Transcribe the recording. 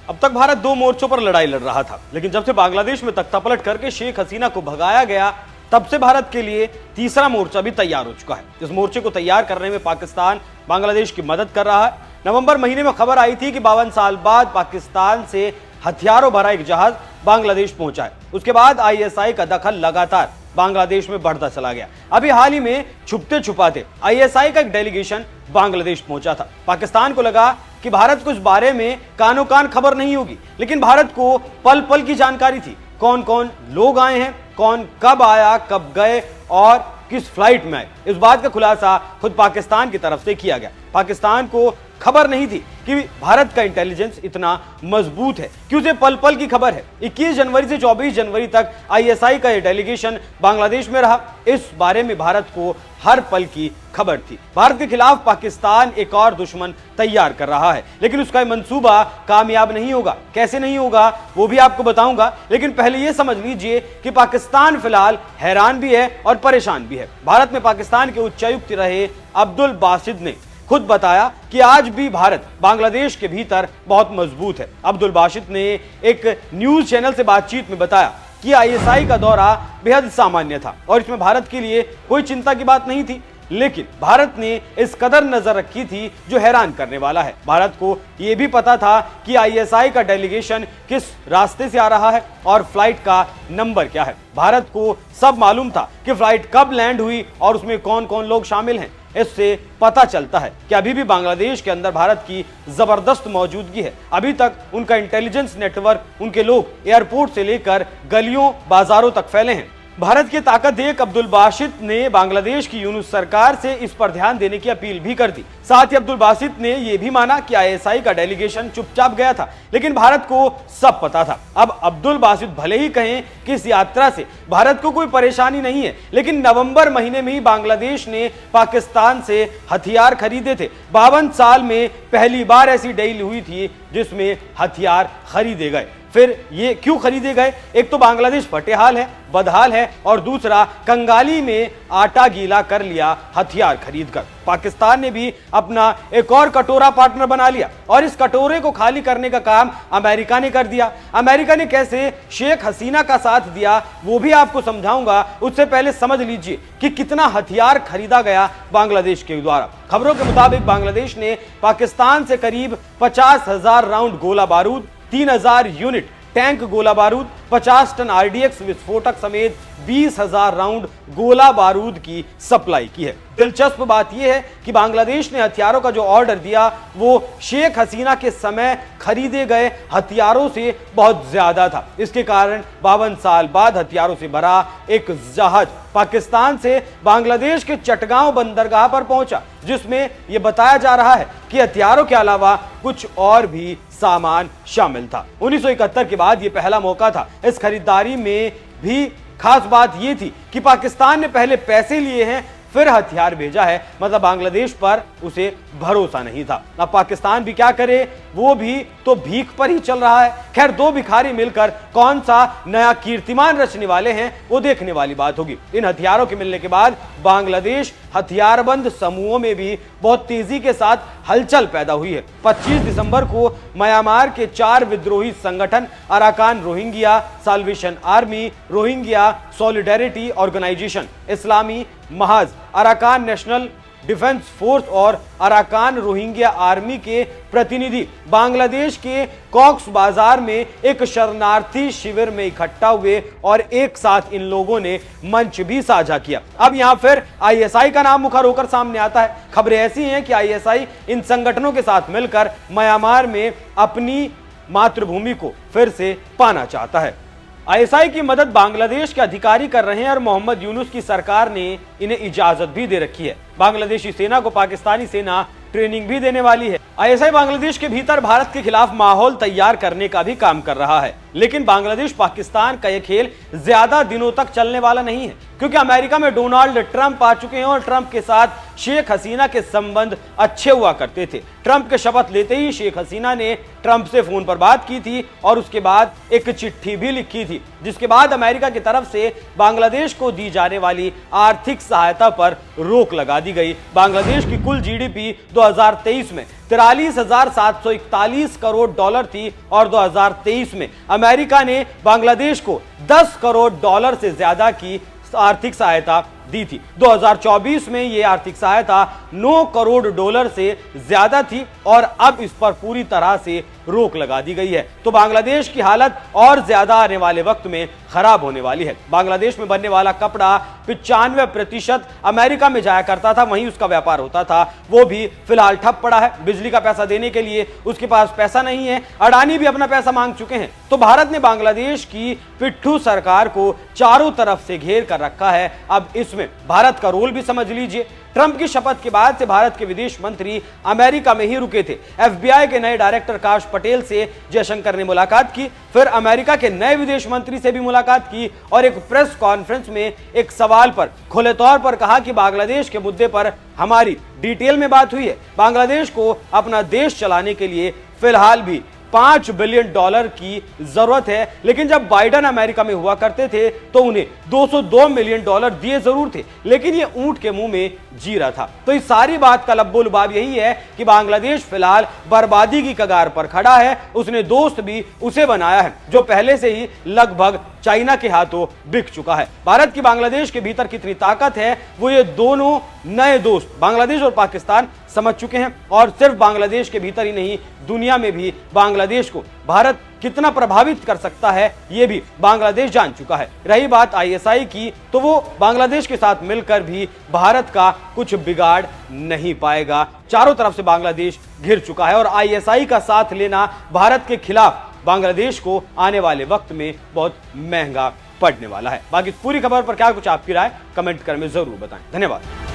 अब तक भारत दो मोर्चों पर लड़ाई लड़ रहा था, लेकिन जब से बांग्लादेश में तख्तापलट करके शेख हसीना को भगाया गया, तब से भारत के लिए तीसरा मोर्चा भी तैयार हो चुका है। इस मोर्चे को तैयार करने में पाकिस्तान बांग्लादेश की मदद कर रहा है। नवंबर महीने में खबर आई थी कि 52 साल बाद पाकिस्तान से हथियारों भरा एक जहाज बांग्लादेश पहुंचा है। उसके बाद आईएसआई का दखल लगातार बांग्लादेश में बढ़ता चला गया। अभी हाल ही में छुपते छुपाते आईएसआई का एक डेलीगेशन बांग्लादेश पहुंचा था। पाकिस्तान को लगा कि भारत को इस बारे में कानो कान खबर नहीं होगी, लेकिन भारत को पल पल की जानकारी थी। कौन कौन लोग आए हैं, कौन कब आया, कब गए और किस फ्लाइट में आए, इस बात का खुलासा खुद पाकिस्तान की तरफ से किया गया। पाकिस्तान को खबर नहीं थी कि भारत का इंटेलिजेंस इतना मजबूत है, कि उसे पल पल की खबर है। 21 जनवरी से 24 जनवरी तक आईएसआई का यह डेलीगेशन बांग्लादेश में रहा। इस बारे में भारत को हर पल की खबर थी। भारत के खिलाफ पाकिस्तान एक और दुश्मन तैयार कर रहा है, लेकिन उसका मंसूबा कामयाब नहीं होगा। कैसे नहीं होगा वो भी आपको बताऊंगा, लेकिन पहले यह समझ लीजिए कि पाकिस्तान फिलहाल हैरान भी है और परेशान भी है। भारत में पाकिस्तान के उच्चायुक्त रहे अब्दुल बासित ने खुद बताया कि आज भी भारत बांग्लादेश के भीतर बहुत मजबूत है। अब्दुल बासित ने एक न्यूज चैनल से बातचीत में बताया कि आईएसआई का दौरा बेहद सामान्य था और इसमें भारत के लिए कोई चिंता की बात नहीं थी, लेकिन भारत ने इस कदर नजर रखी थी जो हैरान करने वाला है। भारत को यह भी पता था कि आईएसआई का डेलीगेशन किस रास्ते से आ रहा है और फ्लाइट का नंबर क्या है। भारत को सब मालूम था कि फ्लाइट कब लैंड हुई और उसमें कौन कौन लोग शामिल हैं। इससे पता चलता है कि अभी भी बांग्लादेश के अंदर भारत की जबरदस्त मौजूदगी है। अभी तक उनका इंटेलिजेंस नेटवर्क, उनके लोग एयरपोर्ट से लेकर गलियों बाजारों तक फैले हैं। भारत की ताकत देख अब्दुल बासित ने बांग्लादेश की यूनुस सरकार से इस पर ध्यान देने की अपील भी कर दी। साथ ही अब्दुल बासित ने यह भी माना कि आईएसआई का डेलीगेशन चुपचाप गया था, लेकिन भारत को सब पता था। अब अब्दुल बासित भले ही कहें कि इस यात्रा से भारत को कोई परेशानी नहीं है, लेकिन नवंबर महीने में ही बांग्लादेश ने पाकिस्तान से हथियार खरीदे थे। 52 साल में पहली बार ऐसी डील हुई थी जिसमें हथियार खरीदे गए। फिर ये क्यों खरीदे गए? एक तो बांग्लादेश फटेहाल है, बदहाल है, और दूसरा कंगाली में आटा गीला कर लिया हथियार खरीदकर। पाकिस्तान ने भी अपना एक और कटोरा पार्टनर बना लिया और इस कटोरे को खाली करने का काम अमेरिका ने कर दिया। अमेरिका ने कैसे शेख हसीना का साथ दिया वो भी आपको समझाऊंगा। उससे पहले समझ लीजिए कि कितना हथियार खरीदा गया बांग्लादेश के द्वारा। खबरों के मुताबिक बांग्लादेश ने पाकिस्तान से करीब 50,000 राउंड गोला बारूद, 3,000 यूनिट टैंक गोला बारूद, 50 टन आरडीएक्स विस्फोटक समेत 20,000 राउंड गोला बारूद की सप्लाई की है। दिलचस्प बात यह है कि बांग्लादेश ने हथियारों का जो ऑर्डर दिया वो शेख हसीना के समय खरीदे गए हथियारों से बहुत ज्यादा था। इसके कारण 52 साल बाद हथियारों से भरा एक जहाज पाकिस्तान से बांग्लादेश के चटगांव बंदरगाह पर पहुंचा, जिसमें यह बताया जा रहा है कि हथियारों के अलावा कुछ और भी सामान शामिल था। 1971 के बाद यह पहला मौका था। इस खरीदारी में भी खास बात यह थी कि पाकिस्तान ने पहले पैसे लिए हैं फिर हथियार भेजा है, मतलब बांग्लादेश पर उसे भरोसा नहीं था। अब पाकिस्तान भी क्या करे, वो भी तो भीख पर ही चल रहा है। खैर, दो भिखारी मिलकर कौन सा नया कीर्तिमान रचने वाले हैं वो देखने वाली बात होगी। इन हथियारों के मिलने के बाद बांग्लादेश हथियारबंद समूहों में भी बहुत तेजी के साथ हलचल पैदा हुई है। 25 दिसंबर को म्यांमार के 4 विद्रोही संगठन Arakan Rohingya Salvation Army, Rohingya Solidarity Organisation, इस्लामी महाज, अराकान नेशनल डिफेंस फोर्स और अराकान रोहिंग्या आर्मी के प्रतिनिधि बांग्लादेश के कॉक्स बाजार में एक शरणार्थी शिविर में इकट्ठा हुए और एक साथ इन लोगों ने मंच भी साझा किया। अब यहां फिर आईएसआई का नाम मुखर होकर सामने आता है। खबरें ऐसी हैं कि आईएसआई इन संगठनों के साथ मिलकर म्यांमार में अपनी मातृभूमि को फिर से पाना चाहता है। आईएसआई की मदद बांग्लादेश के अधिकारी कर रहे हैं और मोहम्मद यूनुस की सरकार ने इन्हें इजाजत भी दे रखी है। बांग्लादेशी सेना को पाकिस्तानी सेना ट्रेनिंग भी देने वाली है। आईएसआई बांग्लादेश के भीतर भारत के खिलाफ माहौल तैयार करने का भी काम कर रहा है, लेकिन बांग्लादेश पाकिस्तान का यह खेल ज्यादा दिनों तक चलने वाला नहीं है, क्योंकि अमेरिका में डोनाल्ड ट्रंप आ चुके हैं और ट्रंप के साथ शेख हसीना के संबंध अच्छे हुआ करते थे। ट्रंप के शपथ लेते ही शेख हसीना ने ट्रंप से फोन पर बात की थी और उसके बाद एक चिट्ठी भी लिखी थी, जिसके बाद अमेरिका की तरफ से बांग्लादेश को दी जाने वाली आर्थिक सहायता पर रोक लगा दी गई। बांग्लादेश की कुल जीडीपी 2023 में 43,741 करोड़ डॉलर थी और 2023 में अमेरिका ने बांग्लादेश को 10 करोड़ डॉलर से ज्यादा की आर्थिक सहायता दी थी। 2024 में यह आर्थिक सहायता 9 करोड़ डॉलर से ज्यादा थी और अब इस पर पूरी तरह से रोक लगा दी गई है। तो बांग्लादेश की हालत और ज्यादा आने वाले वक्त में खराब होने वाली है। बांग्लादेश में बनने वाला कपड़ा 95% अमेरिका में जाया करता था, वहीं उसका व्यापार होता था, वो भी फिलहाल ठप पड़ा है। बिजली का पैसा देने के लिए उसके पास पैसा नहीं है। अडानी भी अपना पैसा मांग चुके हैं। तो भारत ने बांग्लादेश की पिट्ठू सरकार को चारों तरफ से घेर कर रखा है। अब इसमें भारत का रोल भी समझ लीजिए। ट्रंप की शपथ के बाद से भारत के विदेश मंत्री अमेरिका में ही रुके थे। एफबीआई के नए डायरेक्टर काश पटेल से जयशंकर ने मुलाकात की, फिर अमेरिका के नए विदेश मंत्री से भी मुलाकात की और एक प्रेस कॉन्फ्रेंस में एक सवाल पर खुले तौर पर कहा कि बांग्लादेश के मुद्दे पर हमारी डिटेल में बात हुई है। बांग्लादेश को अपना देश चलाने के लिए फिलहाल भी $5 बिलियन की जरूरत है, लेकिन जब बाइडेन अमेरिका में हुआ करते थे तो उन्हें $202 मिलियन दिए जरूर थे, लेकिन ये ऊंट के मुंह में जी रहा था। तो इस सारी बात का लब्बो लुबाब यही है कि बांग्लादेश फिलहाल बर्बादी की कगार पर खड़ा है। उसने दोस्त भी उसे बनाया है जो पहले से ही लगभग चाइना के हाथों बिक चुका है। भारत की बांग्लादेश के भीतर कितनी ताकत है वो ये दोनों नए दोस्त बांग्लादेश और पाकिस्तान समझ चुके हैं, और सिर्फ बांग्लादेश के भीतर ही नहीं, दुनिया में भी बांग्लादेश को भारत कितना प्रभावित कर सकता है ये भी बांग्लादेश जान चुका है। रही बात आईएसआई की, तो वो बांग्लादेश के साथ मिलकर भी भारत का कुछ बिगाड़ नहीं पाएगा। चारों तरफ से बांग्लादेश घिर चुका है और आईएसआई का साथ लेना भारत के खिलाफ बांग्लादेश को आने वाले वक्त में बहुत महंगा पड़ने वाला है। बाकी पूरी खबर पर क्या कुछ आपकी राय कमेंट कर में जरूर बताएं। धन्यवाद।